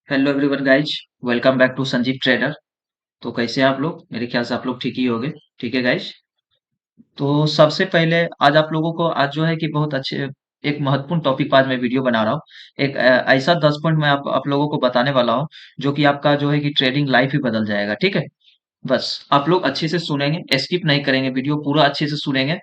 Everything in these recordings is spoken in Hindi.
Hello everyone guys. Welcome back to Sanjeev Trader. तो कैसे हैं आप लोग? मेरे ख्याल से आप लोग ठीक ही होंगे। ठीक है गाइज। तो सबसे पहले आज आप लोगों को आज जो है कि बहुत अच्छे एक महत्वपूर्ण टॉपिक पर आज मैं वीडियो बना रहा हूँ। एक ऐसा 10 पॉइंट मैं आप लोगों को बताने वाला हूँ जो कि आपका जो है कि ट्रेडिंग लाइफ ही बदल जाएगा। ठीक है। बस आप लोग अच्छे से सुनेंगे, स्किप नहीं करेंगे, वीडियो पूरा अच्छे से सुनेंगे।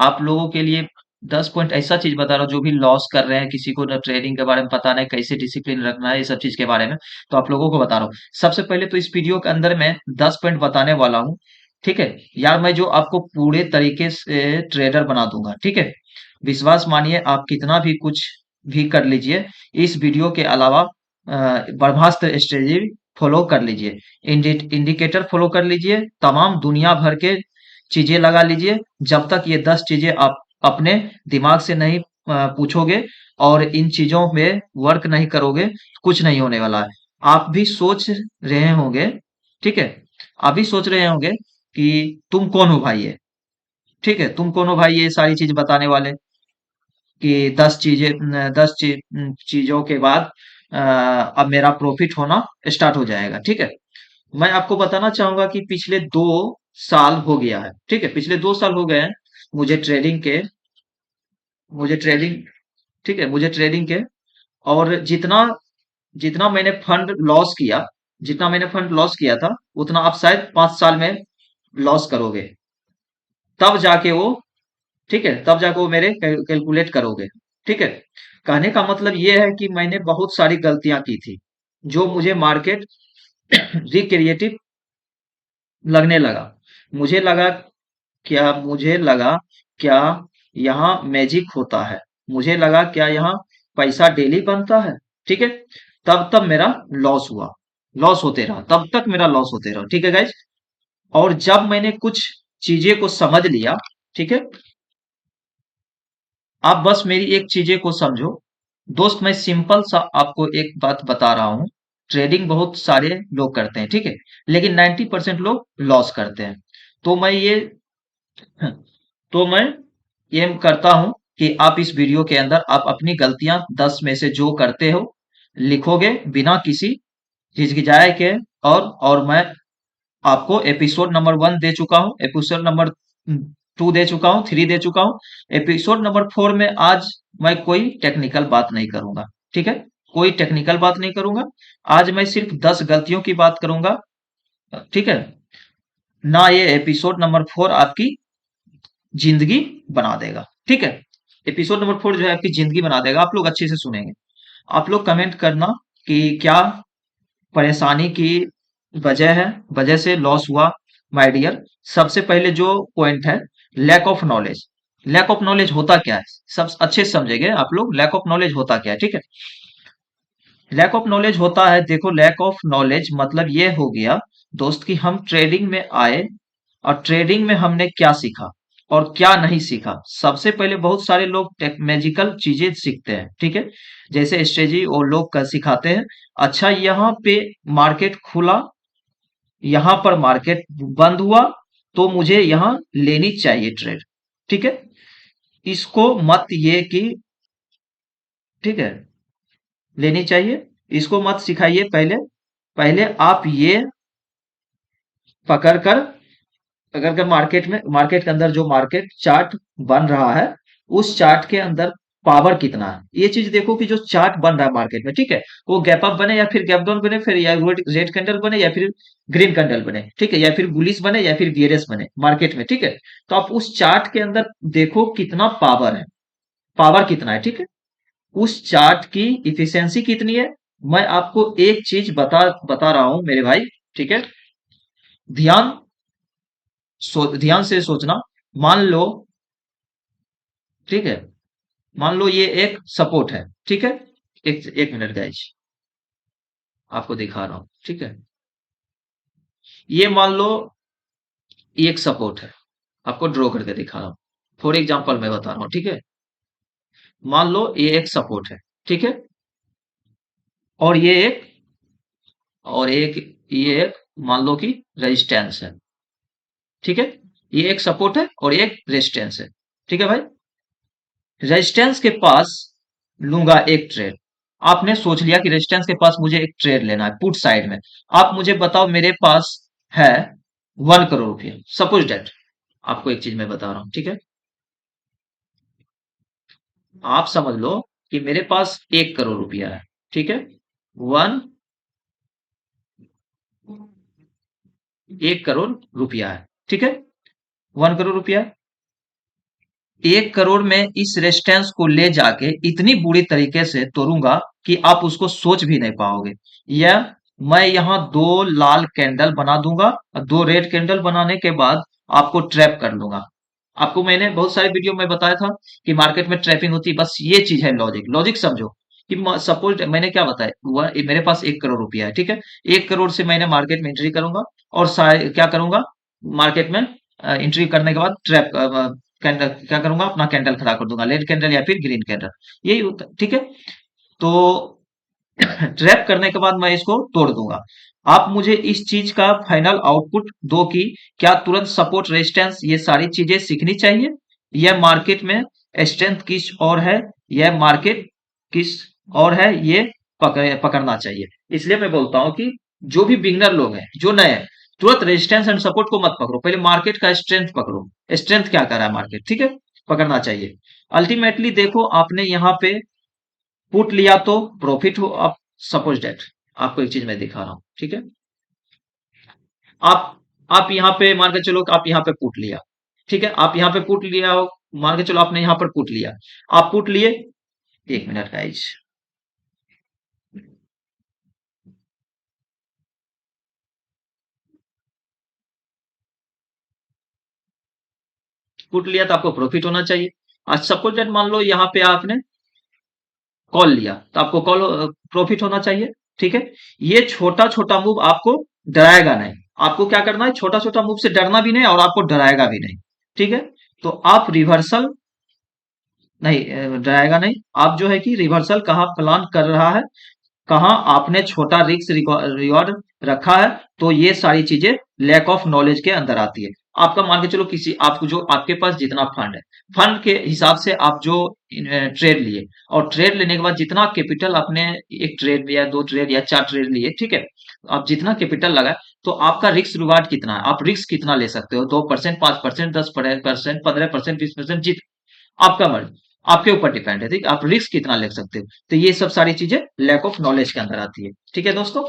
आप लोगों के लिए 10 पॉइंट ऐसा चीज बता रहा हूँ जो भी लॉस कर रहे हैं, किसी को ट्रेडिंग के बारे में पता नहीं, कैसे डिसिप्लिन रखना है, ये सब चीज के बारे में। तो आप लोगों को बता रहा हूँ। सबसे पहले तो इस वीडियो के अंदर मैं 10 पॉइंट बताने वाला हूँ। ठीक है। यार मैं जो आपको पूरे तरीके से ट्रेडर बना दूंगा। ठीक है। विश्वास मानिए, आप कितना भी कुछ भी कर लीजिए, इस वीडियो के अलावा ब्रह्मास्त्र स्ट्रेटेजी फॉलो कर लीजिए। इंडिकेटर फॉलो कर लीजिए, तमाम दुनिया भर के चीजें लगा लीजिए। जब तक ये 10 चीजें आप अपने दिमाग से नहीं पूछोगे और इन चीजों में वर्क नहीं करोगे, कुछ नहीं होने वाला है। आप भी सोच रहे होंगे। ठीक है। आप भी सोच रहे होंगे कि तुम कौन हो भाई ये। ठीक है, तुम कौन हो भाई ये सारी चीज बताने वाले, कि 10 चीजों के बाद अब मेरा प्रॉफिट होना स्टार्ट हो जाएगा। ठीक है। मैं आपको बताना चाहूंगा कि पिछले 2 साल हो गया है। ठीक है, पिछले 2 साल हो गए हैं मुझे ट्रेडिंग के मुझे ट्रेडिंग ठीक है, मुझे ट्रेडिंग के। और जितना जितना मैंने फंड लॉस किया जितना मैंने फंड लॉस किया था, उतना आप शायद 5 साल में लॉस करोगे। तब जाके वो ठीक है, तब जाके वो मेरे कैलकुलेट करोगे। ठीक है। कहने का मतलब ये है कि मैंने बहुत सारी गलतियां की थी, जो मुझे मार्केट रिक्रिएटिव लगने लगा। मुझे लगा मुझे लगा क्या यहाँ मैजिक होता है। मुझे लगा क्या यहाँ पैसा डेली बनता है। ठीक है। तब तब मेरा लॉस हुआ, लॉस होते रहा, तब तक मेरा लॉस होते रहा। ठीक है गाइज। और जब मैंने कुछ चीजें को समझ लिया, ठीक है, आप बस मेरी एक चीजें को समझो। दोस्त, मैं सिंपल सा आपको एक बात बता रहा हूं। ट्रेडिंग बहुत सारे लोग करते हैं, ठीक है, लेकिन 90% लोग लॉस करते हैं। तो मैं ये तो मैं ये करता हूं कि आप इस वीडियो के अंदर आप अपनी गलतियां 10 में से जो करते हो लिखोगे, बिना किसी हिचकिचाए के। और मैं आपको एपिसोड नंबर 1 दे चुका हूँ, एपिसोड नंबर 2 दे चुका हूँ, 3 दे चुका हूँ। एपिसोड नंबर 4 में आज मैं कोई टेक्निकल बात नहीं करूंगा। ठीक है। कोई टेक्निकल बात नहीं करूंगा। आज मैं सिर्फ 10 गलतियों की बात करूंगा। ठीक है। ना ये एपिसोड नंबर 4 आपकी जिंदगी बना देगा। ठीक है। एपिसोड नंबर 4 जो है आपकी जिंदगी बना देगा। आप लोग अच्छे से सुनेंगे। आप लोग कमेंट करना कि क्या परेशानी की वजह है, वजह से लॉस हुआ। माय डियर, सबसे पहले जो पॉइंट है, lack of knowledge. Lack of knowledge होता क्या है, सब अच्छे से समझेंगे आप लोग। लैक ऑफ नॉलेज होता क्या है? ठीक है। लैक ऑफ नॉलेज होता है, देखो, लैक ऑफ नॉलेज मतलब ये हो गया दोस्त कि हम ट्रेडिंग में आए और ट्रेडिंग में हमने क्या सीखा और क्या नहीं सीखा। सबसे पहले बहुत सारे लोग मैजिकल चीजें सीखते हैं। ठीक है। जैसे स्ट्रेटजी वो लोग सिखाते हैं। अच्छा, यहाँ पे मार्केट खुला, यहाँ पर मार्केट बंद हुआ, तो मुझे यहाँ लेनी चाहिए ट्रेड। ठीक है। इसको मत ये कि ठीक है, लेनी चाहिए, इसको मत सिखाइए। पहले पहले आप ये पकड़ कर, अगर कर मार्केट के अंदर जो मार्केट चार्ट बन रहा है, उस चार्ट के अंदर पावर कितना है, ये चीज देखो कि जो चार्ट बन रहा है मार्केट में, ठीक है, वो गैप अप बने या फिर गैप डाउन बने, फिर या रेड कैंडल बने या फिर ग्रीन कैंडल बने, ठीक है, या फिर बुलिश बने या फिर बियरिश बने मार्केट में। ठीक है। तो आप उस चार्ट के अंदर देखो कितना पावर है, पावर कितना है। ठीक है। उस चार्ट की इफिशियंसी कितनी है। मैं आपको एक चीज बता बता रहा हूं मेरे भाई। ठीक है। ध्यान ध्यान से सोचना। मान लो, ठीक है, मान लो ये एक सपोर्ट है। ठीक है। एक एक मिनट गाइज, आपको दिखा रहा हूं। ठीक है। ये मान लो ये एक सपोर्ट है, आपको ड्रॉ करके दिखा रहा हूं। फॉर एग्जांपल मैं बता रहा हूं। ठीक है। मान लो ये एक सपोर्ट है। ठीक है। और एक ये एक मान लो कि रेजिस्टेंस है। ठीक है। ये एक सपोर्ट है और एक रेजिस्टेंस है। ठीक है भाई। रेजिस्टेंस के पास लूंगा एक ट्रेड, आपने सोच लिया कि रेजिस्टेंस के पास मुझे एक ट्रेड लेना है पुट साइड में। आप मुझे बताओ मेरे पास है 1 करोड़ रुपया, सपोज डेट। आपको एक चीज मैं बता रहा हूं, ठीक है। आप समझ लो कि मेरे पास 1 करोड़ रुपया है, ठीक है। वन 1 करोड़ रुपया है, ठीक है। 1 करोड़ रुपया, 1 करोड़ में इस रेजिस्टेंस को ले जाके इतनी बुरी तरीके से तोड़ूंगा कि आप उसको सोच भी नहीं पाओगे। या मैं यहाँ दो लाल कैंडल बना दूंगा और दो रेड कैंडल बनाने के बाद आपको ट्रैप कर लूंगा। आपको मैंने बहुत सारे वीडियो में बताया था कि मार्केट में ट्रैपिंग होती है, बस ये चीज है लॉजिक। लॉजिक समझो कि सपोज मैंने क्या बताया, मेरे पास 1 करोड़ रुपया है, ठीक है। 1 करोड़ से मैंने मार्केट में एंट्री करूंगा और क्या करूंगा, मार्केट में एंट्री करने के बाद ट्रैप कैंडल क्या करूंगा, अपना कैंडल खड़ा कर दूंगा, रेड कैंडल या फिर ग्रीन कैंडल, यही होता है, ठीक है। तो ट्रैप करने के बाद मैं इसको तोड़ दूंगा। आप मुझे इस चीज का फाइनल आउटपुट दो कि क्या तुरंत सपोर्ट रेजिस्टेंस ये सारी चीजें सीखनी चाहिए, यह मार्केट में स्ट्रेंथ किस और है, यह मार्केट किस और है, ये पकड़ना चाहिए। इसलिए मैं बोलता हूं कि जो भी बिगनर लोग हैं, जो नए हैं, तुरंत रेजिस्टेंस एंड सपोर्ट को मत पकड़ो, पहले मार्केट का स्ट्रेंथ पकड़ो। स्ट्रेंथ क्या कर रहा है मार्केट, ठीक है, पकड़ना चाहिए। अल्टीमेटली देखो, आपने यहाँ पे पुट लिया तो प्रॉफिट हो। आप सपोज डेट, आपको एक चीज मैं दिखा रहा हूं, ठीक है। आप आप यहाँ पे मान के चलो कि आप यहाँ पे पुट लिया, ठीक है। आप यहाँ पे पुट लिया हो, मान के चलो आपने यहाँ पर पुट लिया, आप पुट लिए। 1 मिनट गाइस, पुट लिया तो आपको प्रॉफिट होना चाहिए। आज सपोज डेट मान लो यहाँ पे आपने कॉल लिया तो आपको कॉल प्रॉफिट होना चाहिए, ठीक है। ये छोटा छोटा मूव आपको डराएगा नहीं। आपको क्या करना है, छोटा छोटा मूव से डरना भी नहीं और आपको डराएगा भी नहीं, ठीक है। तो आप रिवर्सल नहीं, डराएगा नहीं। आप जो है कि रिवर्सल कहाँ प्लान कर रहा है, कहाँ आपने छोटा रिस्क रिवॉर्ड रखा है, तो ये सारी चीजें लैक ऑफ नॉलेज के अंदर आती है। आपका मान के चलो किसी आपको जो आपके पास जितना फंड है, फंड के हिसाब से आप जो ट्रेड लिए, और ट्रेड लेने के बाद जितना कैपिटल आपने, एक ट्रेड लिया, दो ट्रेड या चार ट्रेड लिए, ठीक है। आप जितना कैपिटल लगा, तो आपका रिस्क रिवार्ड कितना है, आप रिस्क कितना ले सकते हो, 2%, 5%, 10%, 15%, 20%, जित आपका मर्जी, आपके ऊपर डिपेंड है, ठीक है। आप रिस्क कितना ले सकते हो, तो ये सब सारी चीजें लैक ऑफ नॉलेज के अंदर आती है, ठीक है दोस्तों।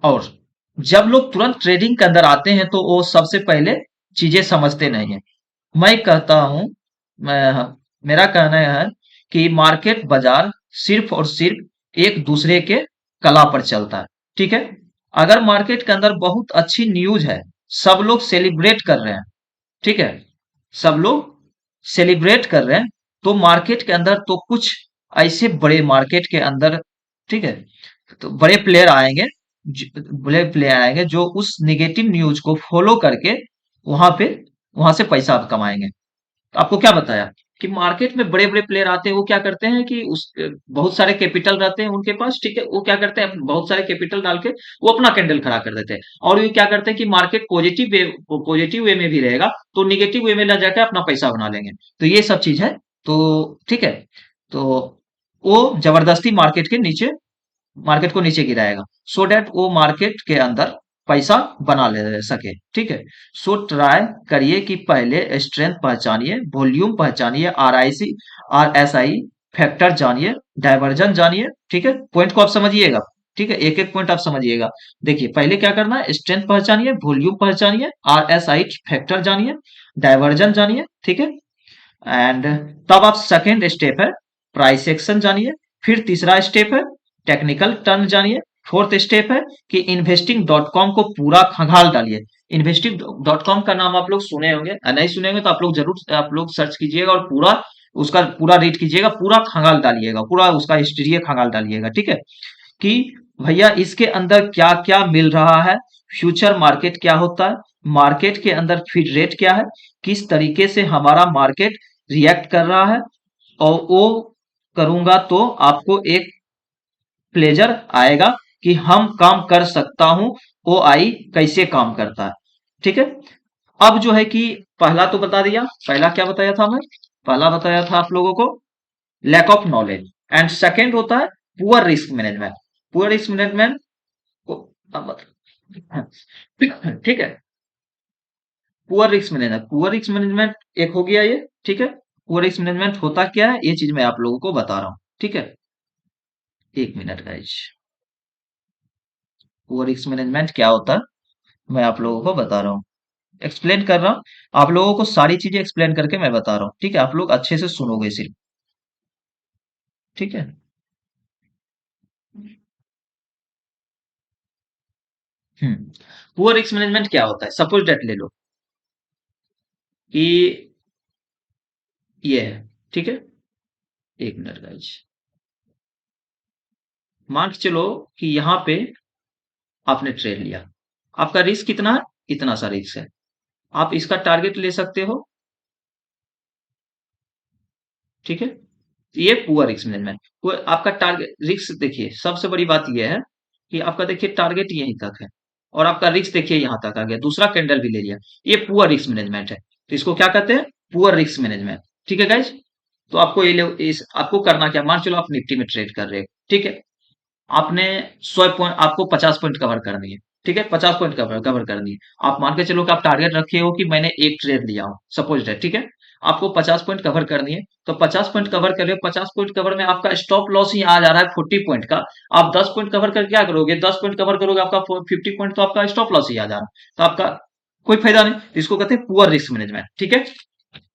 और जब लोग तुरंत ट्रेडिंग के अंदर आते हैं तो वो सबसे पहले चीजें समझते नहीं है। मैं कहता हूं, मैं मेरा कहना है कि मार्केट बाजार सिर्फ और सिर्फ एक दूसरे के कला पर चलता है, ठीक है। अगर मार्केट के अंदर बहुत अच्छी न्यूज है, सब लोग सेलिब्रेट कर रहे हैं, ठीक है, सब लोग सेलिब्रेट कर रहे हैं, तो मार्केट के अंदर तो कुछ ऐसे बड़े मार्केट के अंदर, ठीक है, तो बड़े प्लेयर आएंगे जो उस निगेटिव न्यूज को फॉलो करके वहां पे वहां से पैसा कमाएंगे। तो आपको क्या बताया कि मार्केट में बड़े बड़े प्लेयर आते हैं, वो क्या करते हैं कि उस बहुत सारे कैपिटल रहते हैं उनके पास, ठीक है। वो क्या करते हैं, बहुत सारे कैपिटल डाल के वो अपना कैंडल खड़ा कर देते हैं, और ये क्या करते हैं कि मार्केट पॉजिटिव वे में भी रहेगा तो निगेटिव वे में ना जाकर अपना पैसा बना लेंगे। तो ये सब चीज है, तो ठीक है। तो वो जबरदस्ती मार्केट को नीचे गिराएगा, सो दैट वो मार्केट के अंदर पैसा बना ले सके, ठीक है। सो ट्राई करिए कि पहले स्ट्रेंथ पहचानिए, वॉल्यूम पहचानिए, RSI फैक्टर जानिए, डाइवर्जन जानिए, ठीक है। पॉइंट को आप समझिएगा, ठीक है, एक एक पॉइंट आप समझिएगा। देखिए पहले क्या करना है, स्ट्रेंथ पहचानिए, वॉल्यूम पहचानिए, RSI फैक्टर जानिए, डाइवर्जन जानिए, ठीक है। एंड तब आप सेकेंड स्टेप है प्राइस एक्शन जानिए। फिर तीसरा स्टेप है टेक्निकल टर्न जानिए। फोर्थ स्टेप है कि इन्वेस्टिंग डॉट कॉम को पूरा खंगाल डालिए। इन्वेस्टिंग डॉट कॉम का नाम आप लोग सुने होंगे, नहीं सुने होंगे तो आप लोग सर्च कीजिएगा और पूरा उसका पूरा रीड कीजिएगा, पूरा खंगाल डालिएगा, पूरा उसका हिस्ट्री खंगाल डालिएगा, ठीक है। कि भैया इसके अंदर क्या क्या मिल रहा है, फ्यूचर मार्केट क्या होता है, मार्केट के अंदर फीड रेट क्या है, किस तरीके से हमारा मार्केट रिएक्ट कर रहा है, और वो करूंगा तो आपको एक प्लेजर आएगा कि हम काम कर सकता हूं, ओ आई कैसे काम करता है, ठीक है। अब जो है कि पहला तो बता दिया, पहला क्या बताया था मैं, पहला बताया था आप लोगों को lack of knowledge. And second होता है poor risk management. Poor risk management को ठीक है। पुअर रिस्क मैनेजमेंट एक हो गया ये, ठीक है। पुअर रिस्क मैनेजमेंट होता क्या है, ये चीज मैं आप लोगों को बता रहा हूँ, ठीक है। एक minute guys, poor risk management क्या होता है मैं आप लोगों को बता रहा हूँ, एक्सप्लेन कर रहा हूँ। आप लोगों को सारी चीजें एक्सप्लेन करके मैं बता रहा हूँ, ठीक है। आप लोग अच्छे से सुनोगे सिर्फ, ठीक है। पुअर रिस्क मैनेजमेंट क्या होता है, सपोज डेट ले लो कि ये है, ठीक है। एक मिनट गाइज, मान के चलो कि यहाँ पे आपने ट्रेड लिया, आपका रिस्क कितना है, इतना सा रिस्क है। आप इसका टारगेट ले सकते हो, ठीक है। ये पुअर रिस्क मैनेजमेंट। आपका टारगेट रिस्क देखिए, सबसे बड़ी बात यह है कि आपका देखिए टारगेट यहीं तक है और आपका रिस्क देखिए यहां तक आ गया, दूसरा कैंडल भी ले लिया। ये पुअर रिस्क मैनेजमेंट है, तो इसको क्या कहते हैं, पुअर रिस्क मैनेजमेंट, ठीक है गाइज। तो आपको इस आपको करना क्या, मान चलो आप निफ्टी में ट्रेड कर रहे हो, ठीक है। आपने 100 पॉइंट, आपको 50 पॉइंट कवर करनी है, ठीक है। 50 पॉइंट कवर कवर करनी है। आप मान के चलो कि आप टारगेट रखे हो कि मैंने एक ट्रेड लिया हूं, सपोज दैट, ठीक है। आपको 50 पॉइंट कवर करनी है, तो 50 पॉइंट कवर कर रहे हो, 50 पॉइंट कवर में आपका स्टॉप लॉस ही आ जा रहा है 40 पॉइंट का। आप 10 पॉइंट कवर कर क्या करोगे, 10 पॉइंट कवर करोगे, आपका 50 पॉइंट तो आपका स्टॉप लॉस ही आ जा रहा है, तो आपका कोई फायदा नहीं। इसको कहते हैं पुअर रिस्क मैनेजमेंट, ठीक है।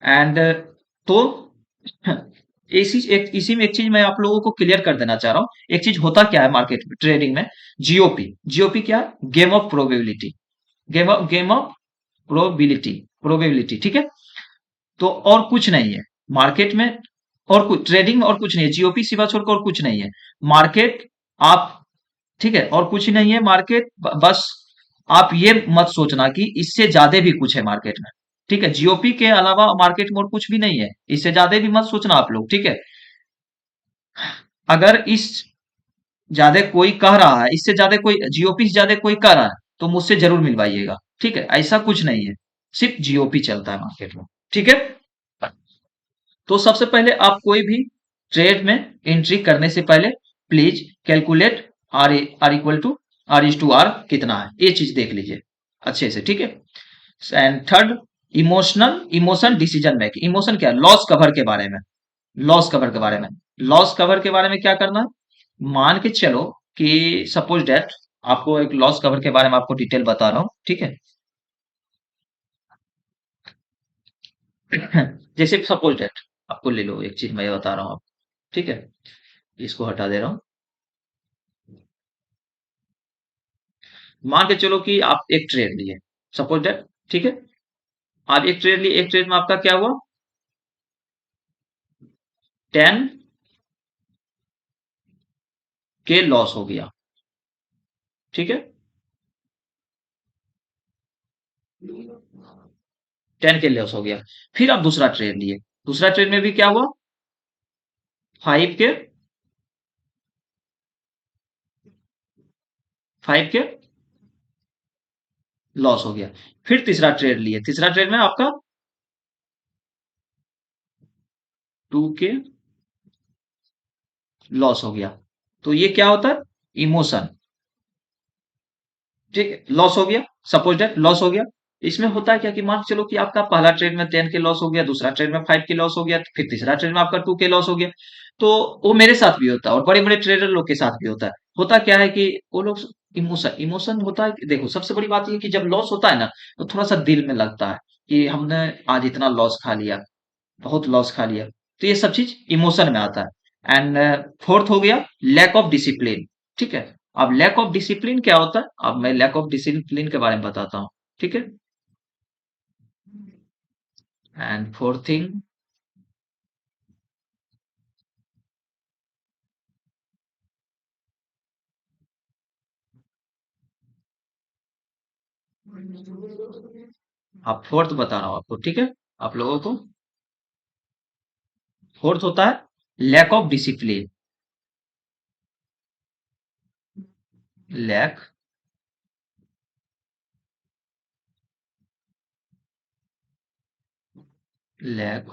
एंड तो इसी में एक चीज मैं आप लोगों को क्लियर कर देना चाह रहा हूं। एक चीज होता क्या है मार्केट ट्रेडिंग में, जीओपी। जीओपी क्या है, game of probability. Game of probability, probability, ठीक है। तो और कुछ नहीं है मार्केट में, और कुछ ट्रेडिंग में और कुछ नहीं है, जीओपी सिवा छोड़कर और कुछ नहीं है मार्केट। आप, ठीक है, और कुछ नहीं है मार्केट, बस आप ये मत सोचना कि इससे ज्यादा भी कुछ है मार्केट में, ठीक है। जीओपी के अलावा मार्केट में और कुछ भी नहीं है, इससे ज्यादा भी मत सोचना आप लोग, ठीक है। अगर इस ज्यादा कोई कह रहा है, इससे ज्यादा कोई, जीओपी से ज्यादा कोई कह रहा है, तो मुझसे जरूर मिलवाइएगा, ठीक है। ऐसा कुछ नहीं है, सिर्फ जीओपी चलता है मार्केट में, ठीक है। तो सबसे पहले आप कोई भी ट्रेड में एंट्री करने से पहले please calculate R, R equal to, R is to R कितना है, ये चीज देख लीजिए अच्छे से, ठीक है। And third, emotion decision making. Emotion क्या है, लॉस कवर के बारे में, लॉस कवर के बारे में, लॉस कवर के बारे में क्या करना है, मान के चलो कि सपोज डेट, आपको एक लॉस कवर के बारे में आपको डिटेल बता रहा हूं, ठीक है। जैसे सपोज डेट आपको ले लो, एक चीज मैं बता रहा हूं आप, ठीक है। इसको हटा दे रहा हूं। मान के चलो कि आप एक ट्रेड लिए, सपोज दैट, ठीक है। आप एक ट्रेड लिए, एक ट्रेड में आपका क्या हुआ, 10 के लॉस हो गया, ठीक है। 10 के लॉस हो गया। फिर आप दूसरा ट्रेड लिए, दूसरा ट्रेड में भी क्या हुआ, 5 के, 5 के लॉस हो गया। फिर तीसरा ट्रेड लिए, तीसरा ट्रेड में आपका 2 के लॉस हो गया। तो ये क्या होता है, इमोशन, ठीक है। लॉस हो गया, सपोज दैट लॉस हो गया। इसमें होता है क्या कि मान के चलो कि आपका पहला ट्रेड में 10 के लॉस हो गया, दूसरा ट्रेड में 5 के लॉस हो गया, फिर तीसरा ट्रेड में आपका 2 के लॉस हो गया। तो वो मेरे साथ भी होता है और बड़े बड़े ट्रेडर लोग के साथ भी होता है। होता क्या है कि वो लोग, इमोशन, इमोशन होता है कि देखो सबसे बड़ी बात ये है कि जब लॉस होता है ना, तो थोड़ा सा दिल में लगता है कि हमने आज इतना लॉस खा लिया, बहुत लॉस खा लिया। तो ये सब चीज इमोशन में आता है। एंड फोर्थ हो गया लैक ऑफ डिसिप्लिन, ठीक है। अब लैक ऑफ डिसिप्लिन क्या होता है, अब मैं लैक ऑफ डिसिप्लिन के बारे में बताता हूँ, ठीक है। एंड फोर्थ थिंग, अब फोर्थ बता रहा हूँ आपको, ठीक है, आप लोगों को। फोर्थ होता है lack of discipline, lack lack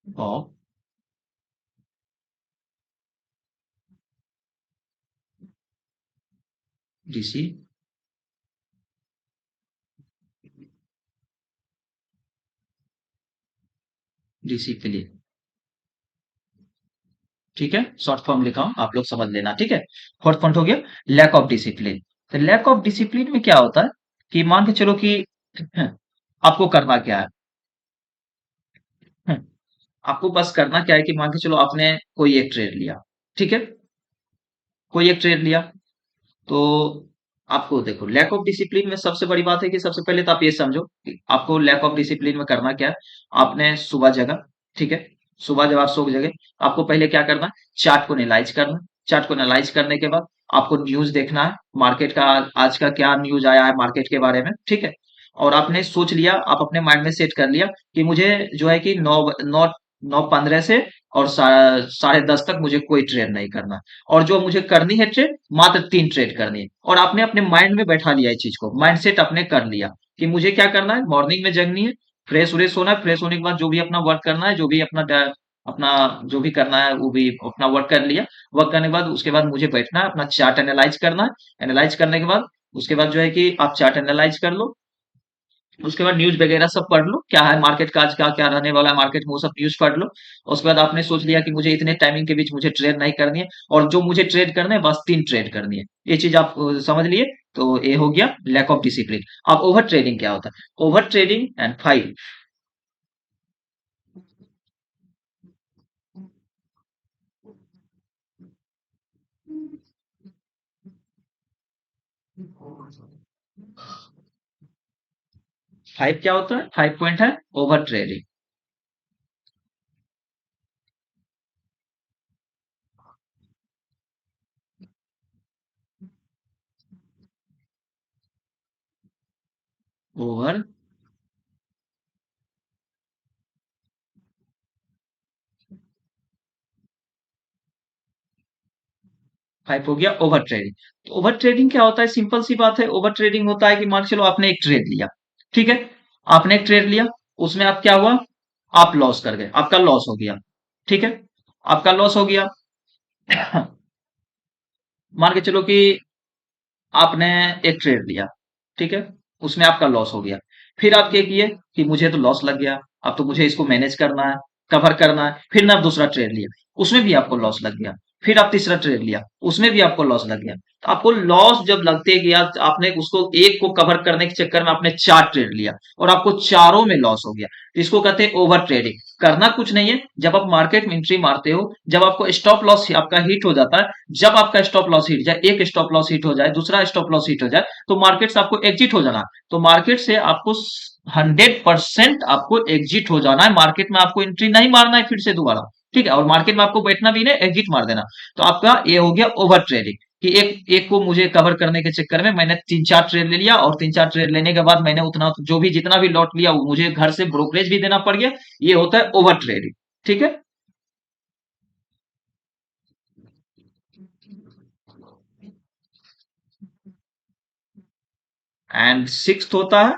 of DC discipline. ठीक है, शॉर्ट फॉर्म लिखा हूं, आप लोग समझ लेना। ठीक है, फोर्थ पॉइंट हो गया लैक ऑफ डिसिप्लिन। तो लैक ऑफ डिसिप्लिन में क्या होता है कि मान के चलो कि आपको करना क्या है, आपको बस करना क्या है कि मान के चलो आपने कोई एक ट्रेड लिया। ठीक है, कोई एक ट्रेड लिया, तो आपको देखो लैक ऑफ डिसिप्लिन में सबसे बड़ी बात है कि सबसे पहले तो आप ये समझो कि आपको लैक ऑफ डिसिप्लिन में करना क्या है। आपने सुबह जगा, ठीक है, सुबह जब आप सो जगे, आपको पहले क्या करना है, चार्ट को एनालाइज करना। चार्ट को एनालाइज करने के बाद आपको न्यूज देखना है, मार्केट का आज का क्या न्यूज आया है मार्केट के बारे में। ठीक है, और आपने सोच लिया, आप अपने माइंड में सेट कर लिया कि मुझे जो है कि 9:15 से और 10:30 तक मुझे कोई ट्रेड नहीं करना, और जो मुझे करनी है ट्रेड मात्र 3 ट्रेड करनी है। और आपने अपने माइंड में बैठा लिया इस चीज को, माइंडसेट आपने कर लिया कि मुझे क्या करना है, मॉर्निंग में जगनी है, फ्रेश व्रेश होना है, फ्रेश होने के बाद जो भी अपना वर्क करना है, जो भी अपना जो भी करना है वो भी अपना वर्क कर लिया। वर्क करने के बाद उसके बाद मुझे बैठना है, अपना चार्ट एनालाइज करना है। एनालाइज करने के बाद उसके बाद जो है कि आप चार्ट एनालाइज कर लो, उसके बाद न्यूज वगैरह सब पढ़ लो, क्या है मार्केट का आज का क्या रहने वाला है मार्केट में, वो सब न्यूज पढ़ लो। उसके बाद आपने सोच लिया कि मुझे इतने टाइमिंग के बीच मुझे ट्रेड नहीं करनी है, और जो मुझे ट्रेड करना है बस 3 ट्रेड करनी है। ये चीज आप समझ लिए। तो ये हो गया लैक ऑफ डिसिप्लिन। अब ओवर ट्रेडिंग क्या होता है, over trading and five. Five क्या होता है, 5 पॉइंट है ओवर ट्रेडिंग। ओवर 5 हो गया ओवर ट्रेडिंग। तो ओवर ट्रेडिंग क्या होता है, सिंपल सी बात है, ओवर ट्रेडिंग होता है कि मान के चलो आपने एक ट्रेड लिया। ठीक है, आपने एक ट्रेड लिया, उसमें आप क्या हुआ, आप लॉस कर गए, आपका लॉस हो गया। ठीक है, आपका लॉस हो गया। मान के चलो कि आपने एक ट्रेड लिया, ठीक है, उसमें आपका लॉस हो गया। फिर आप क्या किए कि मुझे तो लॉस लग गया, अब तो मुझे इसको मैनेज करना है, कवर करना है। फिर ना आप दूसरा ट्रेड लिया, उसमें भी आपको लॉस लग गया। फिर आप तीसरा ट्रेड लिया, उसमें भी आपको लॉस लग गया। तो आपको लॉस जब लगते गया, आपने उसको एक को कवर करने के चक्कर में आपने 4 ट्रेड लिया, और आपको चारों में लॉस हो गया। तो इसको कहते हैं ओवर ट्रेडिंग। करना कुछ नहीं है, जब आप मार्केट में एंट्री मारते हो, जब आपको स्टॉप लॉस आपका हिट हो जाता है, जब आपका स्टॉप लॉस हिट जाए, एक स्टॉप लॉस हिट हो जाए, दूसरा स्टॉप लॉस हिट हो जाए, तो मार्केट से आपको एग्जिट हो जाना। तो मार्केट से आपको 100% आपको एग्जिट हो जाना है, मार्केट में आपको एंट्री नहीं मारना है फिर से दोबारा। ठीक है, और मार्केट में आपको बैठना भी नहीं, एग्जिट मार देना। तो आपका ये हो गया ओवर ट्रेडिंग, कि एक एक को मुझे कवर करने के चक्कर में मैंने 3 4 ट्रेड ले लिया, और 3 4 ट्रेड लेने के बाद मैंने उतना जो भी जितना भी लॉट लिया वो मुझे घर से ब्रोकरेज भी देना पड़ गया। ये होता है ओवर ट्रेडिंग। ठीक है, एंड सिक्स्थ होता है,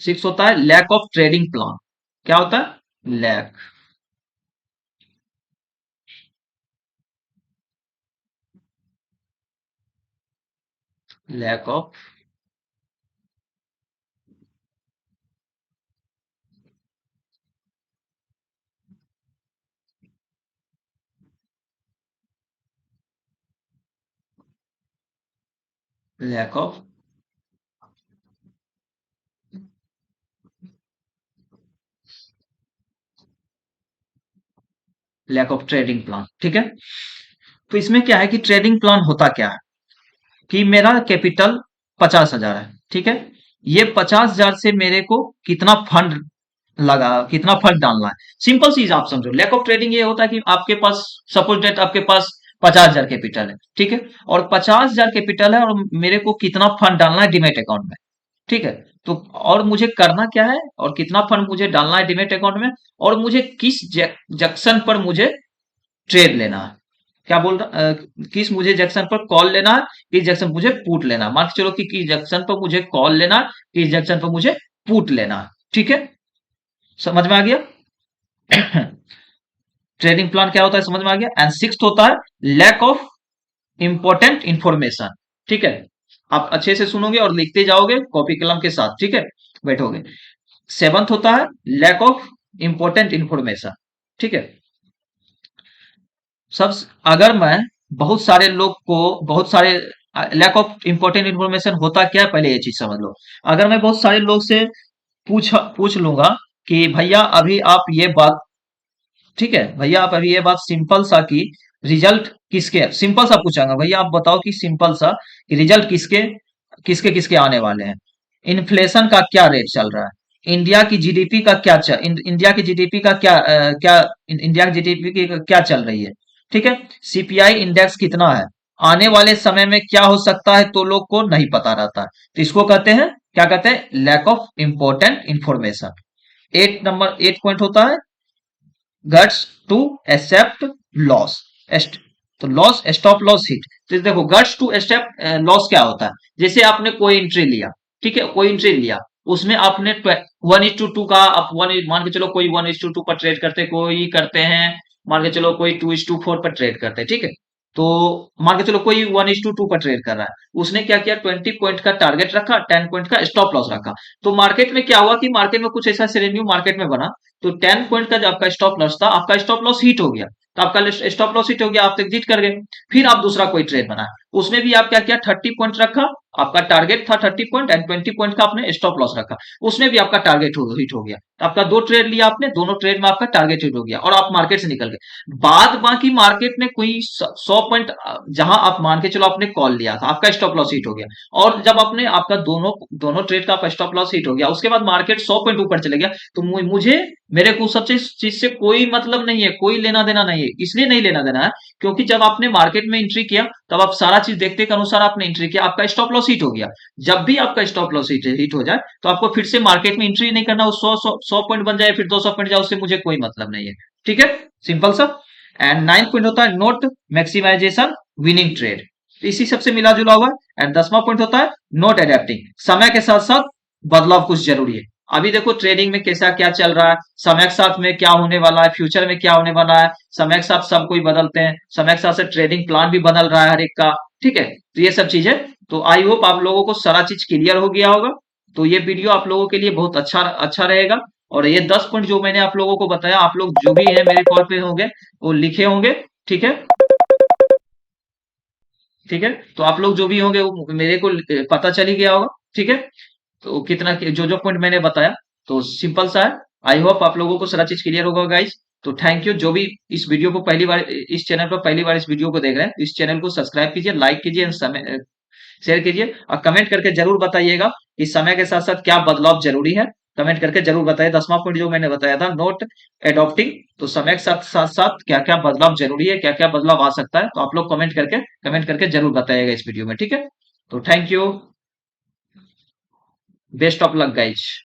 सिक्स होता है लैक ऑफ ट्रेडिंग प्लान। क्या होता है, lack of lack of lack of trading plan. ठीक है, तो इसमें क्या है कि ट्रेडिंग प्लान होता क्या है कि मेरा कैपिटल 50,000 है। ठीक है, ये 50,000 से मेरे को कितना फंड लगा, कितना फंड डालना है। सिंपल चीज आप समझो, लैक ऑफ ट्रेडिंग ये होता है कि आपके पास सपोज डेट आपके पास 50,000 कैपिटल है। ठीक है, और 50,000 कैपिटल है, और मेरे को कितना फंड डालना है डिमेट अकाउंट में। ठीक है, तो और मुझे करना क्या है, और कितना फंड मुझे डालना है डिमेट अकाउंट में, और मुझे किस जंक्शन पर मुझे ट्रेड लेना है। क्या बोल रहा किस मुझे जंक्शन पर कॉल लेना है, किस जंक्शन मुझे पुट लेना है। मान के चलो कि किस जंक्शन पर मुझे कॉल लेना है, किस जंक्शन पर मुझे पुट लेना है। ठीक है, समझ में आ गया। ट्रेडिंग प्लान क्या होता है समझ में आ गया। एंड सिक्स्थ होता है लैक ऑफ इंपॉर्टेंट इंफॉर्मेशन। ठीक है, आप अच्छे से सुनोगे और लिखते जाओगे कॉपी कलम के साथ, ठीक है, बैठोगे। सेवंथ होता है लैक ऑफ इंपॉर्टेंट इंफॉर्मेशन। ठीक है, सब अगर मैं बहुत सारे लोग को बहुत सारे लैक ऑफ इंपॉर्टेंट इंफॉर्मेशन होता क्या है, पहले ये चीज समझ लो। अगर मैं बहुत सारे लोग से पूछ पूछ लूंगा कि भैया अभी आप ये बात, ठीक है भैया आप अभी ये बात सिंपल सा कि रिजल्ट किसके, सिंपल सा पूछांगा भैया आप बताओ कि सिंपल सा कि रिजल्ट किसके किसके किसके आने वाले हैं, इन्फ्लेशन का क्या रेट चल रहा है, इंडिया की जीडीपी का क्या इंडिया की जीडीपी का इंडिया की जीडीपी की क्या चल रही है, ठीक है, सीपीआई इंडेक्स कितना है, आने वाले समय में क्या हो सकता है, तो लोग को नहीं पता रहता है। तो इसको कहते हैं, क्या कहते हैं, lack of important information. 8 point होता है गट्स टू एक्सेप्ट लॉस। तो लॉस, स्टॉप लॉस हिट। तो देखो गट्स टू एक्सेप्ट लॉस क्या होता है, जैसे आपने कोई एंट्री लिया, ठीक है, कोई एंट्री लिया, उसमें आपने 1:2 का, आप वन मान के चलो कोई 1:2 पर ट्रेड करते, कोई करते हैं मान के चलो कोई 2:4 पर ट्रेड करते हैं, ठीक है। तो मान के चलो कोई 1:2 पर ट्रेड कर रहा है, उसने क्या किया, 20 पॉइंट का टारगेट रखा, 10 पॉइंट का स्टॉप लॉस रखा। तो मार्केट में क्या हुआ कि मार्केट में कुछ ऐसा सिनेरियो मार्केट में बना, तो 10 पॉइंट का जो आपका स्टॉप लॉस था, आपका स्टॉप लॉस हिट हो गया। तो आपका स्टॉप लॉस हिट हो गया, आप एग्जिट कर गए। फिर आप दूसरा कोई ट्रेड बनाया, उसमें भी आप क्या किया, 30 पॉइंट रखा, आपका टारगेट था 30 पॉइंट, एंड 20 पॉइंट का आपने स्टॉप लॉस रखा, उसमें भी आपका टारगेट हिट हो गया। तो आपका दो ट्रेड लिया आपने, दोनों ट्रेड में आपका टारगेट हिट हो गया और आप मार्केट से निकल गए। बाद बाकी मार्केट में कोई 100 पॉइंट, जहां आप मान के चलो आपने कॉल लिया था, आपका स्टॉप लॉस हिट हो गया, और जब आपने आपका दोनों दोनों ट्रेड का आपका स्टॉप लॉस हिट हो गया, उसके बाद मार्केट 100 पॉइंट ऊपर चले गया, तो मुझे मेरे को सब चीज से कोई मतलब नहीं है, कोई लेना देना नहीं है। इसलिए नहीं लेना देना है क्योंकि जब आपने मार्केट में एंट्री किया, तब आप सारा चीज देखते के अनुसार आपने एंट्री किया, आपका स्टॉप लॉस हिट हो गया। जब भी आपका स्टॉप लॉस हिट हो जाए, तो आपको फिर से मार्केट में एंट्री नहीं करना, सौ सौ पॉइंट बन जाए फिर 200 पॉइंट जाए, उससे मुझे कोई मतलब नहीं है। ठीक है, सिंपल सा। एंड 9 पॉइंट होता है नोट मैक्सिमाइजेशन विनिंग ट्रेड, इसी सबसे मिला जुला हुआ। एंड 10वां पॉइंट होता है नोट एडेप्टिंग, समय के साथ साथ बदलाव कुछ जरूरी है। अभी देखो ट्रेडिंग में कैसा क्या चल रहा है, समय के साथ में क्या होने वाला है, फ्यूचर में क्या होने वाला है, समय के साथ सब कोई बदलते हैं, समय के साथ साथ ट्रेडिंग प्लान भी बदल रहा है हर एक का। ठीक है, तो ये सब चीजें, तो आई होप आप लोगों को सारा चीज क्लियर हो गया होगा। तो ये वीडियो आप लोगों के लिए बहुत अच्छा अच्छा रहेगा। और ये 10 पॉइंट जो मैंने आप लोगों को बताया, आप लोग जो भी है मेरे कॉल पे होंगे वो लिखे होंगे। ठीक है, ठीक है, तो आप लोग जो भी होंगे वो मेरे को पता चल ही गया होगा। ठीक है, तो कितना जो जो पॉइंट मैंने बताया, तो सिंपल सा है। आई होप आप लोगों को सारा चीज क्लियर होगा गाइस। तो थैंक यू, जो भी इस वीडियो को पहली बार, इस चैनल पर पहली बार इस वीडियो को देख रहे हैं, तो इस चैनल को सब्सक्राइब कीजिए, लाइक कीजिए, शेयर कीजिए, और कमेंट करके जरूर बताइएगा कि समय के साथ साथ क्या बदलाव जरूरी है। कमेंट करके जरूर बताइए। 10वां पॉइंट जो मैंने बताया था नोट एडॉप्टिंग, तो समय के साथ साथ साथ क्या क्या बदलाव जरूरी है, क्या क्या बदलाव आ सकता है, तो आप लोग कमेंट करके जरूर बताइएगा इस वीडियो में। ठीक है, तो thank you, best of luck guys.